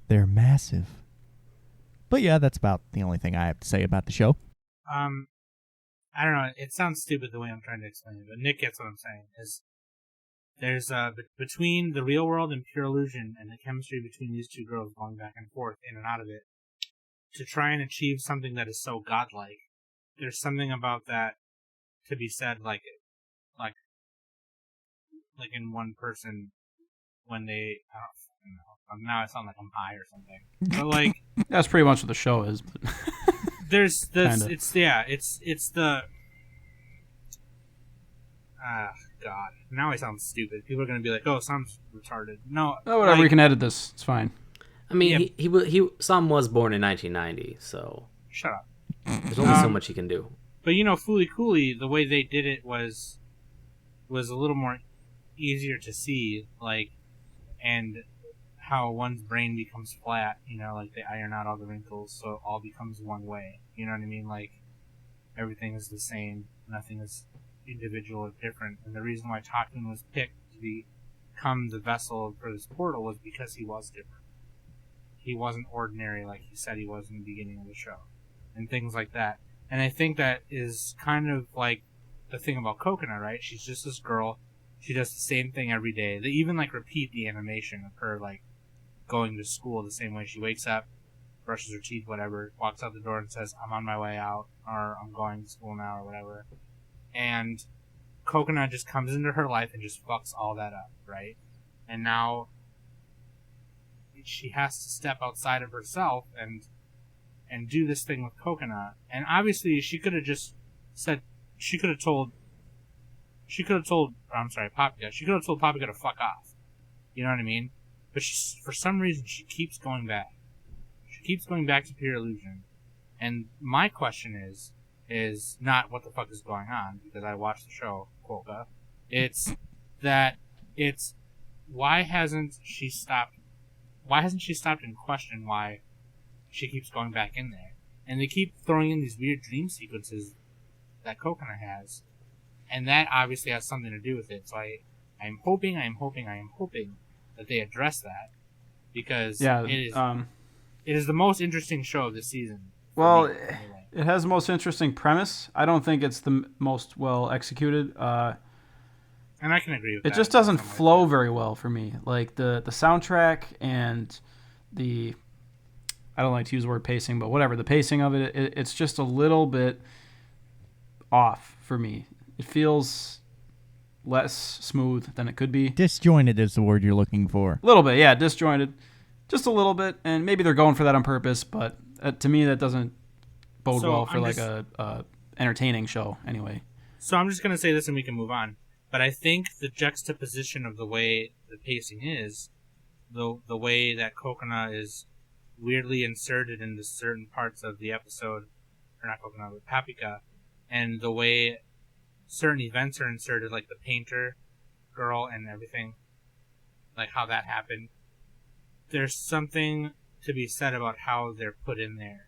they're massive. But yeah, that's about the only thing I have to say about the show. I don't know. It sounds stupid the way I'm trying to explain it, but Nick gets what I'm saying. There's between the real world and pure illusion, and the chemistry between these two girls going back and forth, in and out of it, to try and achieve something that is so godlike. There's something about that to be said, like in one person when they. I don't fucking know. Now I sound like I'm high or something. But like. That's pretty much what the show is. But There's this. Kinda. It's the. God. Now I sound stupid. People are going to be like, oh, sounds retarded. No. Oh, whatever. like, You can edit this. It's fine. I mean, Yeah. Sam was born in 1990, so Shut up. there's only so much he can do. But Fooly Cooley, the way they did it was a little more easier to see, like, and how one's brain becomes flat, like they iron out all the wrinkles, so it all becomes one way. You know what I mean? Like, everything is the same, nothing is individual or different. And the reason why Takun was picked to become the vessel for this portal was because he was different. He wasn't ordinary like he said he was in the beginning of the show, and things like that. And I think that is kind of like the thing about Coconut, right? She's just this girl. She does the same thing every day. They even like repeat the animation of her like going to school the same way. She wakes up, brushes her teeth, whatever, walks out the door and says, "I'm on my way out," or "I'm going to school now," or whatever. And Coconut just comes into her life and just fucks all that up, right? And now she has to step outside of herself and do this thing with Coconut. And obviously she could have just said, Papika, she could have told Papika to fuck off. You know what I mean? But for some reason she keeps going back. She keeps going back to Pure Illusion. And my question is not what the fuck is going on, because I watched the show, Polka. It's why hasn't she stopped and questioned why she keeps going back in there? And they keep throwing in these weird dream sequences that Coconut has, and that obviously has something to do with it. So I'm hoping that they address that, because it is the most interesting show of this season. Well, me, anyway. It has the most interesting premise. I don't think it's the most well executed. And I can agree with that. It just doesn't flow very well for me. Like the soundtrack and the, I don't like to use the word pacing, but whatever, the pacing of it's just a little bit off for me. It feels less smooth than it could be. Disjointed is the word you're looking for. A little bit, yeah, disjointed. Just a little bit, and maybe they're going for that on purpose, but to me that doesn't bode well for a entertaining show anyway. So I'm just going to say this and we can move on. But I think the juxtaposition of the way the pacing is, the way that Coconut is weirdly inserted into certain parts of the episode, or not Coconut, but Papika, and the way certain events are inserted, like the painter girl and everything, like how that happened. There's something to be said about how they're put in there,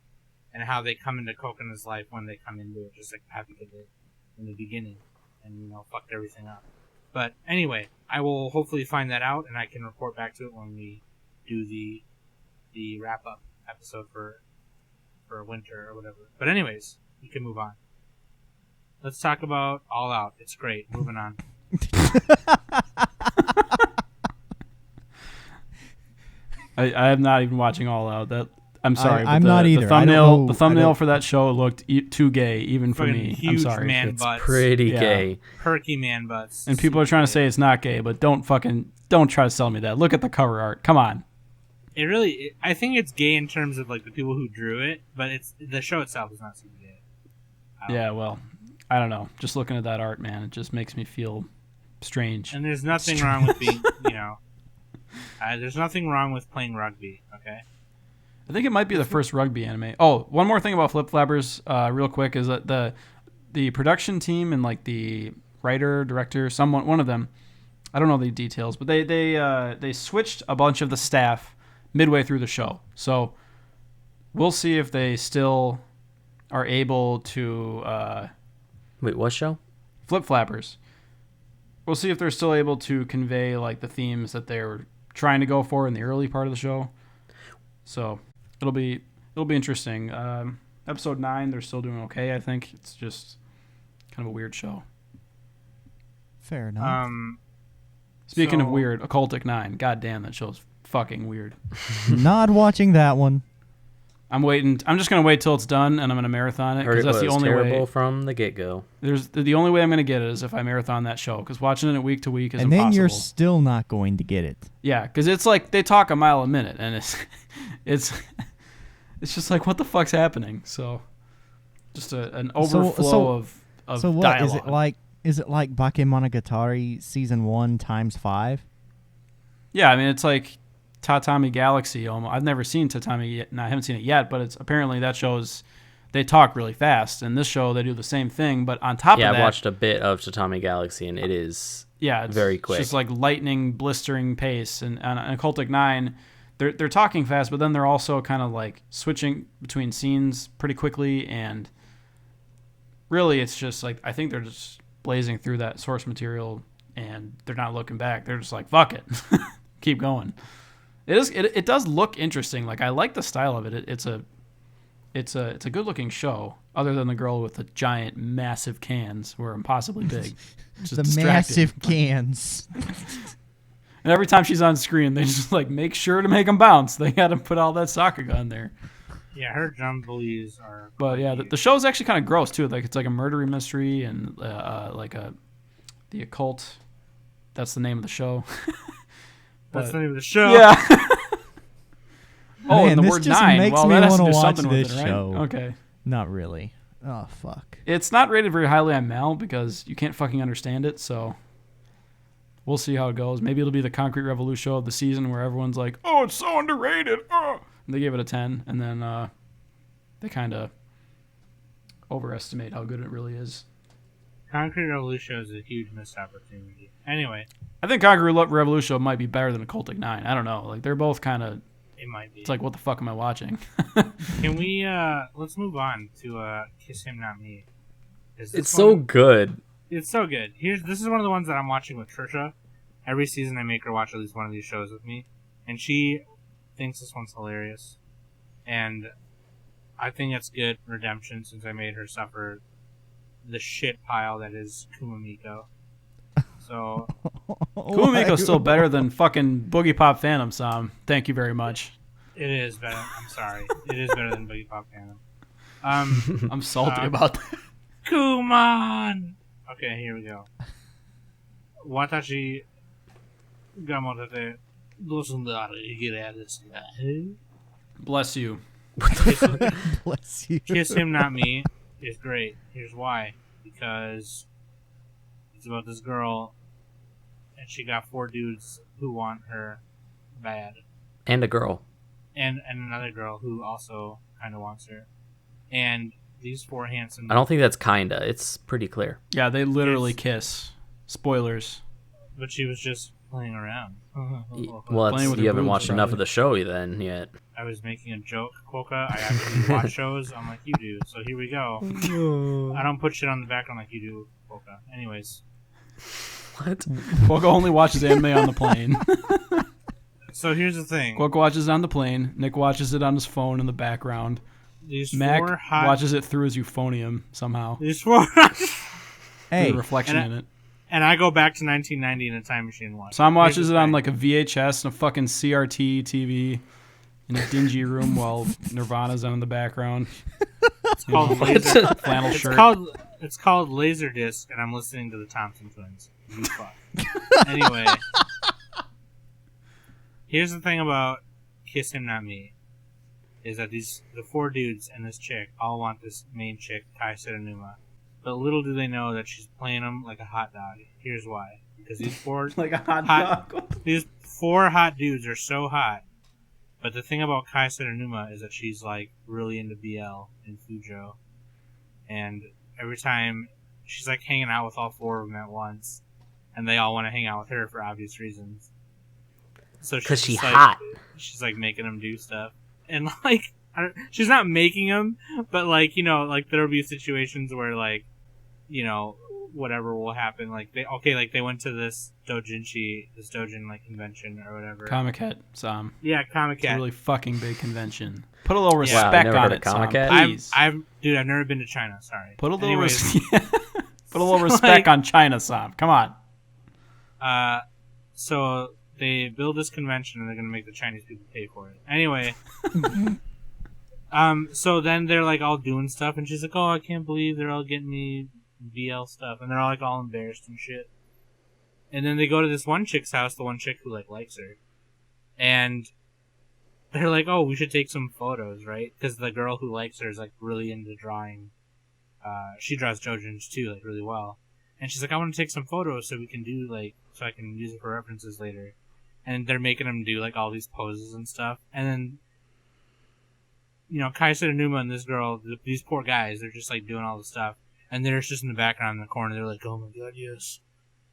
and how they come into Coconut's life when they come into it, just like Papika did in the beginning, and fucked everything up. But anyway, I will hopefully find that out, and I can report back to it when we do the wrap up episode for winter or whatever. But anyways, we can move on. Let's talk about All Out. It's great. Moving on. I am not even watching All Out. I'm sorry. I'm but not either. The thumbnail for that show looked too gay, even for Fucking me. huge I'm sorry. man It's butts. pretty Yeah. gay. Perky man butts. And people are trying to say it's not gay, but don't try to sell me that. Look at the cover art. Come on. I think it's gay in terms of like the people who drew it, but the show itself is not super gay. Yeah, well, I don't know. Just looking at that art, man, it just makes me feel strange. And there's nothing wrong with being, there's nothing wrong with playing rugby. Okay. I think it might be the first rugby anime. Oh, one more thing about Flip Flappers, real quick, is that the production team and like the writer, director, one of them, I don't know the details, but they switched a bunch of the staff midway through the show. So we'll see if they still are able to Wait, what show? Flip Flappers. We'll see if they're still able to convey like the themes that they were trying to go for in the early part of the show. So it'll be interesting. Episode 9, they're still doing okay. I think it's just kind of a weird show. Fair enough. Speaking of weird, Occultic 9. God damn, that show's fucking weird. Not watching that one. I'm waiting. I'm just gonna wait till it's done, and I'm gonna marathon it Heard because it that's was the only terrible way. from the get-go. The only way I'm gonna get it is if I marathon that show, because watching it week to week is And impossible. then you're still not going to get it. Yeah, because it's like they talk a mile a minute, and it's just like, what the fuck's happening? So just an overflow of So what dialogue. is it like? Is it like Bakemonogatari season 1 times 5? Yeah, I mean it's like Tatami Galaxy. I've never seen Tatami yet, and I haven't seen it yet. But it's apparently that shows they talk really fast. In this show, they do the same thing, but on top of that, I've watched a bit of Tatami Galaxy, and it is it's very quick. It's just like lightning, blistering pace. And on Occultic 9, they're talking fast, but then they're also kind of like switching between scenes pretty quickly. And really, it's just like I think they're just blazing through that source material, and they're not looking back. They're just like, fuck it, keep going. It does look interesting. Like I like the style of it. It's a good looking show. Other than the girl with the giant, massive cans who are impossibly big. Just The distracting. massive cans. And every time she's on screen, they just like make sure to make them bounce. They got to put all that Sakuga in there. Yeah, her jumblies are. But yeah, the show's actually kind of gross too. Like it's like a murdery mystery and the occult. That's the name of the show. That's But- the name of the show. Yeah. Man, and the this word just 9. makes Well, me that has to wanna do watch something with this it, right? show. Okay. Not really. Oh, fuck. It's not rated very highly on Mal because you can't fucking understand it, so we'll see how it goes. Maybe it'll be the Concrete Revolution show of the season where everyone's like, oh, it's so underrated. Oh. And they gave it a 10, and then they kind of overestimate how good it really is. Concrete Revolution is a huge missed opportunity. Anyway, I think Concrete Revolution might be better than Occultic 9. I don't know. Like, they're both kind of, it might be. it's like, what the fuck am I watching? Can we, let's move on to Kiss Him Not Me. It's so good. It's so good. This is one of the ones that I'm watching with Trisha. Every season I make her watch at least one of these shows with me. And she thinks this one's hilarious. And I think it's good redemption since I made her suffer the shit pile that is Kumamiko. So Kumamiko's still better than fucking Boogie Pop Phantom, Sam. Thank you very much. it is better. I'm sorry. It is better than Boogie Pop Phantom. I'm salty about that. Kuman! Okay, here we go. Watashi ga motate dosundare higire desu ga? Bless you. Bless you. Kiss Him Not Me is great. Here's why. Because it's about this girl, and she got 4 dudes who want her bad. And a girl. And another girl who also kind of wants her. And these 4 handsome... I don't think that's kinda. It's pretty clear. Yeah, they literally It's- kiss. Spoilers. But she was just playing around. Well, Playing that's, with you her haven't boobs, watched enough probably. of the show then yet. I was making a joke, Quokka. I actually watch shows. I'm like, you do. So here we go. I don't put shit on the background like you do, Quokka. Anyways. What? Quokka only watches anime on the plane. So here's the thing. Quokka watches it on the plane. Nick watches it on his phone in the background. These Mac 4 hot... watches it through his euphonium somehow. These 4... Hey, The reflection and in it. And I go back to 1990 in a time machine and watch. Sam watches Here's it the on thing. like a VHS and a fucking CRT TV in a dingy room while Nirvana's on in the background. It's called Laser. Flannel It's shirt. called Laserdisc, and I'm listening to the Thompson Twins. You fuck. Anyway, here's the thing about Kiss Him Not Me, is that the 4 dudes and this chick all want this main chick, Kai Serenuma. But little do they know that she's playing them like a hot dog. Here's why. Because these 4 like a hot dog. These 4 hot dudes are so hot. But the thing about Kai Serenuma is that she's like really into BL and Fujo. And every time she's like hanging out with all 4 of them at once. And they all want to hang out with her for obvious reasons. So Because she's just, like, hot. She's like making them do stuff. And like, she's not making them, but like, you know, like there'll be situations where like, you know, whatever will happen. Like they went to this Dojin like convention or whatever. Comic Hat, Sam. Yeah, Comic It's a Cat. really fucking big convention. Put a little Wow, respect never on heard it, of Comic Sam. Cat? Please. I've never been to China. Sorry. Put a little Anyways, put a little respect on China, Sam. Come on. So they build this convention and they're gonna make the Chinese people pay for it. Anyway. So then they're like all doing stuff, and she's like, "Oh, I can't believe they're all getting me VL stuff," and they're all like all embarrassed and shit. And then they go to this one chick's house, the one chick who like likes her, and they're like, "Oh, we should take some photos, right?" Because the girl who likes her is like really into drawing. She draws Jojins too, like really well. And she's like, I want to take some photos so we can do so I can use it for references later. And they're making them do all these poses and stuff. And then, Kaisa Numa and this girl, these poor guys, they're just doing all the stuff. And they're just in the background in the corner. They're like, oh my god, yes.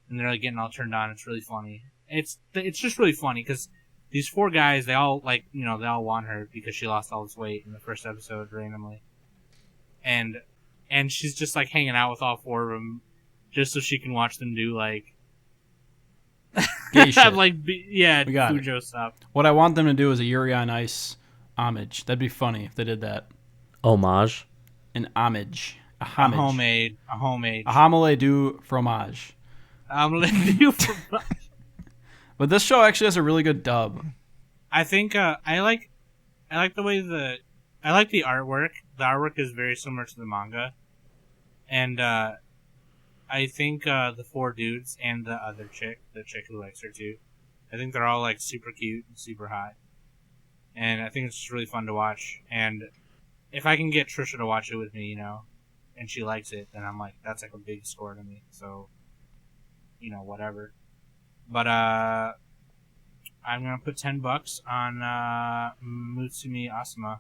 And they're getting all turned on. It's really funny. It's just really funny because these 4 guys, they all they all want her because she lost all this weight in the first episode randomly. And she's just hanging out with all 4 of them just so she can watch them do gay shit. We got Fujo it. stuff. What I want them to do is a Yuri on Ice homage. That'd be funny if they did that. Homage. An homage. A homage. A homage. A homage du fromage. Omelette du fromage. But this show actually has a really good dub. I think I like the way I like the artwork. The artwork is very similar to the manga, and I think the 4 dudes and the other chick, the chick who likes her too, I think they're all super cute and super hot, and I think it's just really fun to watch. And if I can get Trisha to watch it with me, and she likes it, then I'm that's a big score to me. So, whatever. But I'm gonna put $10 on Mutsumi Asuma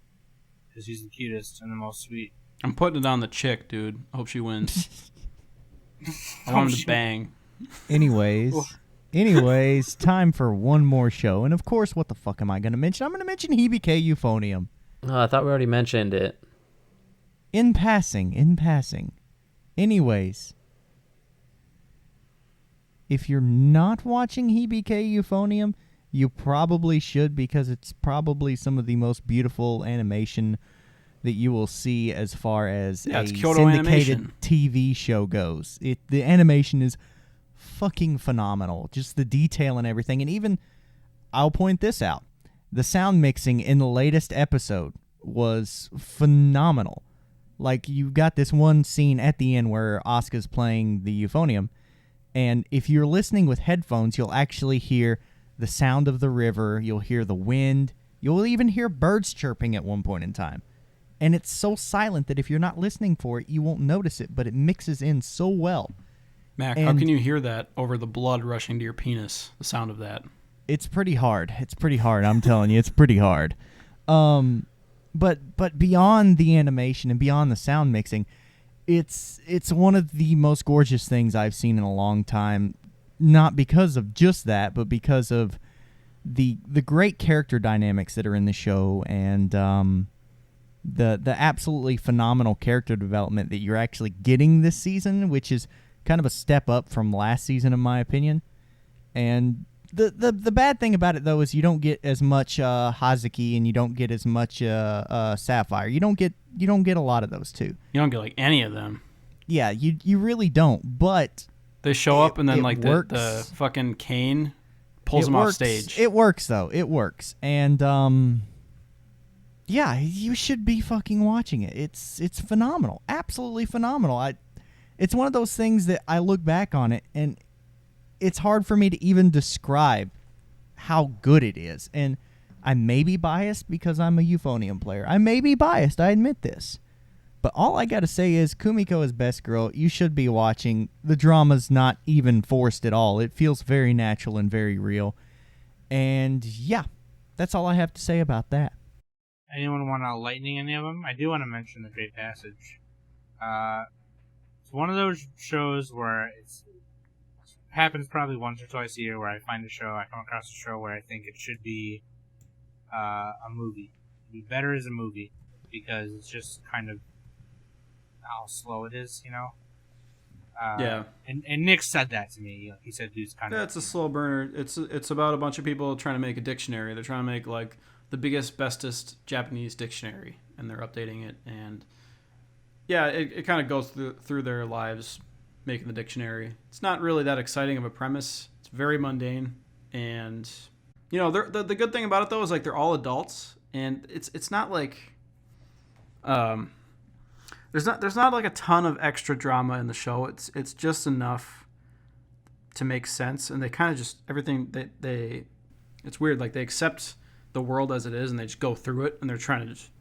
because he's the cutest and the most sweet. I'm putting it on the chick, dude. I hope she wins. I want him to bang. Anyways, time for one more show. And of course, what the fuck am I going to mention? I'm going to mention Hibike Euphonium. Oh, I thought we already mentioned it. In passing. Anyways, if you're not watching Hibike Euphonium, you probably should because it's probably some of the most beautiful animation that you will see as far as a syndicated TV show goes. The animation is fucking phenomenal. Just the detail and everything. And even, I'll point this out, the sound mixing in the latest episode was phenomenal. You got this one scene at the end where Asuka's playing the euphonium, and if you're listening with headphones, you'll actually hear the sound of the river, you'll hear the wind, you'll even hear birds chirping at one point in time. And it's so silent that if you're not listening for it, you won't notice it, but it mixes in so well. Mac, how can you hear that over the blood rushing to your penis, the sound of that? It's pretty hard. I'm telling you, it's pretty hard. But beyond the animation and beyond the sound mixing, it's one of the most gorgeous things I've seen in a long time. Not because of just that, but because of the great character dynamics that are in the show and the absolutely phenomenal character development that you're actually getting this season, which is kind of a step up from last season in my opinion. And the bad thing about it though is you don't get as much Hazuki and you don't get as much Sapphire. You don't get a lot of those too. You don't get any of them. Yeah, you really don't. But they show up and then the fucking cane pulls them off stage. It works though. It works. And yeah, you should be fucking watching it. It's phenomenal. Absolutely phenomenal. It's one of those things that I look back on it and it's hard for me to even describe how good it is. And I may be biased because I'm a euphonium player. I may be biased, I admit this. But all I gotta say is Kumiko is best girl. You should be watching. The drama's not even forced at all. It feels very natural and very real. And yeah, that's all I have to say about that. Anyone want to lightning any of them? I do want to mention The Great Passage. It's one of those shows where it happens probably once or twice a year where I come across a show where I think it should be a movie. It'd be better as a movie because it's just kind of how slow it is, Yeah. And Nick said that to me. He said, "Dude's kind of." Yeah, it's a slow burner. It's about a bunch of people trying to make a dictionary. They're trying to make the biggest, bestest Japanese dictionary, and they're updating it. And yeah, it kind of goes through their lives making the dictionary. It's not really that exciting of a premise. It's very mundane, and the good thing about it though is they're all adults, and it's not there's not a ton of extra drama in the show. It's just enough to make sense, and they kind of just everything they it's weird. They accept the world as it is, and they just go through it, and they're trying to just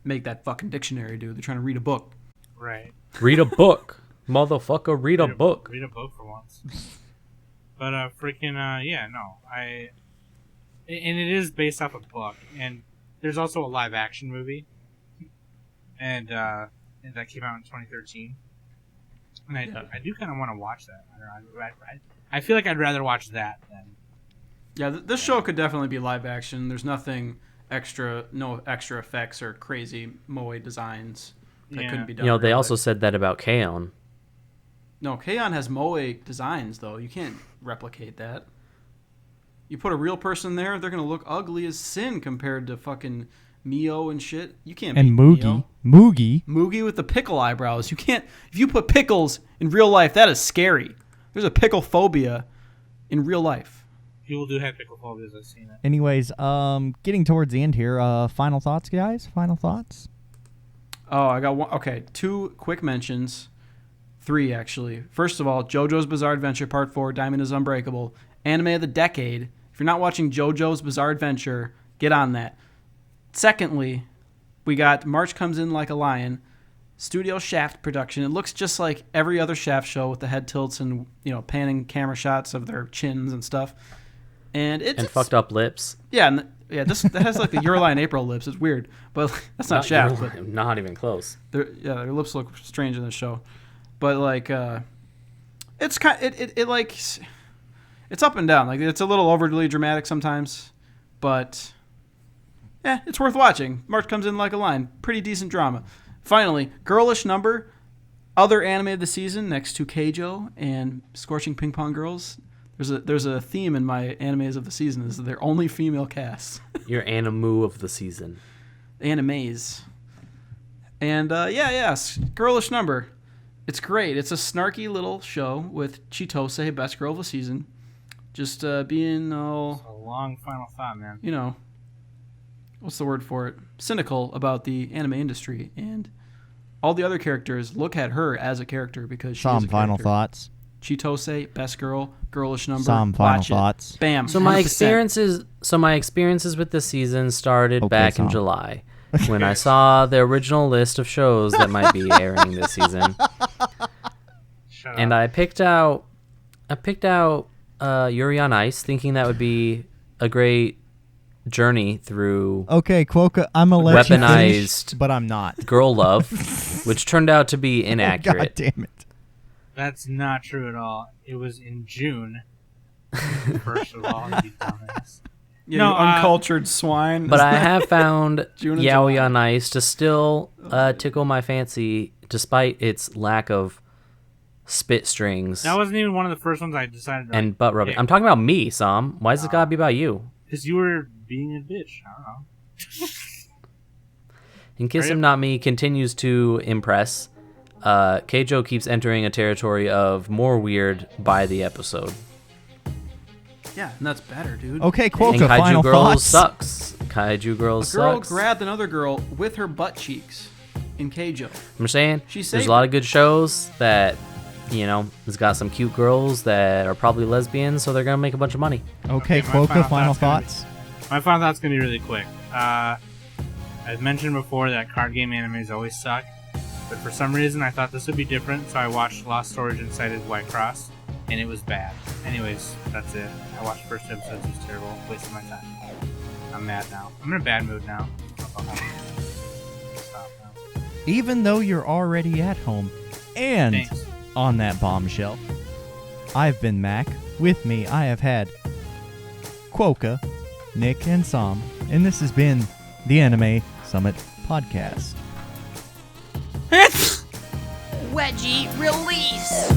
make that fucking dictionary, dude. They're trying to read a book. Right. Read a book. Motherfucker, read a book. Read a book for once. But yeah, no, and it is based off a book, and there's also a live action movie, and that came out in 2013, and I do kind of want to watch that. I feel like I'd rather watch that than. Yeah, this show could definitely be live action. There's nothing extra, no extra effects or crazy moe designs that couldn't be done. You know, they real also life. said that about K-On! No, K-On! Has moe designs though. You can't replicate that. You put a real person there, they're gonna look ugly as sin compared to fucking Mio and shit. You can't. And beat Moogie. Mio. Moogie. Moogie with the pickle eyebrows. You can't. If you put pickles in real life, that is scary. There's a pickle phobia in real life. People do have pickle phobias. I've seen it. Anyways, getting towards the end here. Final thoughts, guys? Final thoughts? Oh, I got one. Okay, 2 quick mentions. 3, actually. First of all, JoJo's Bizarre Adventure Part 4, Diamond is Unbreakable. Anime of the decade. If you're not watching JoJo's Bizarre Adventure, get on that. Secondly, we got March Comes In Like a Lion, Studio Shaft production. It looks just like every other Shaft show with the head tilts and, panning camera shots of their chins and stuff. And it's fucked up lips. Yeah, that has like the Euroline April lips. It's weird, but that's not Shaft. But Not even close. their lips look strange in the show, but like it's kind it's up and down. Like it's a little overly dramatic sometimes, but yeah, it's worth watching. March Comes In Like a Lion, pretty decent drama. Finally, Girlish Number, other anime of the season next to Keijo and Scorching Ping Pong Girls. There's a theme in my animes of the season is that they're only female casts. Your animu of the season. Animes. And Girlish Number. It's great. It's a snarky little show with Chitose, best girl of the season, just being all, A long final thought, man. what's the word for it? Cynical about the anime industry, and all the other characters look at her as a character because she's Some a final character. thoughts. Chitose, best girl, Girlish Number. Some final watch thoughts. It. Bam. So my 100%. experiences with the season started Okay, back in Tom. July when I saw the original list of shows that might be airing this season, Shut and up. I picked out Yuri on Ice, thinking that would be a great journey through Okay, Quokka, I'm going to let you Weaponized finish, but I'm not. girl love, which turned out to be inaccurate. God damn it. That's not true at all. It was in June. First of all, you dumbass. Yeah, No, you uncultured swine. But I have found June and Yaoi July. on Ice to still tickle my fancy, despite its lack of spit strings That wasn't even one of the first ones I decided to and butt rubbing. pick. I'm talking about me, Sam. Why does it gotta be about you? Because you were being a bitch. I don't know. And Kiss Right. Him Not Me continues to impress. Keijo keeps entering a territory of more weird by the episode. Yeah, and that's better, dude. Okay, And Quokka, Kaiju final Girls thoughts. sucks. Kaiju Girls A girl sucks. grabbed another girl with her butt cheeks in Keijo. I'm saying She there's saved a lot of good shows that, it's got some cute girls that are probably lesbians, so they're gonna make a bunch of money. Okay, Okay, my Quokka, final final thought's thoughts. My final thought's going to be really quick. I've mentioned before that card game animes always suck, but for some reason I thought this would be different, so I watched Lost Storage and Cited White Cross, and it was bad. Anyways, that's it. I watched the first episode, it was terrible. Wasted my time. I'm mad now. I'm in a bad mood now. I'll go home. Stop now. Even though you're already at home and Thanks. on that bombshell, I've been Mac. With me, I have had Quokka, Nick, and Sam, and this has been the Anime Summit Podcast. Wedgie, release!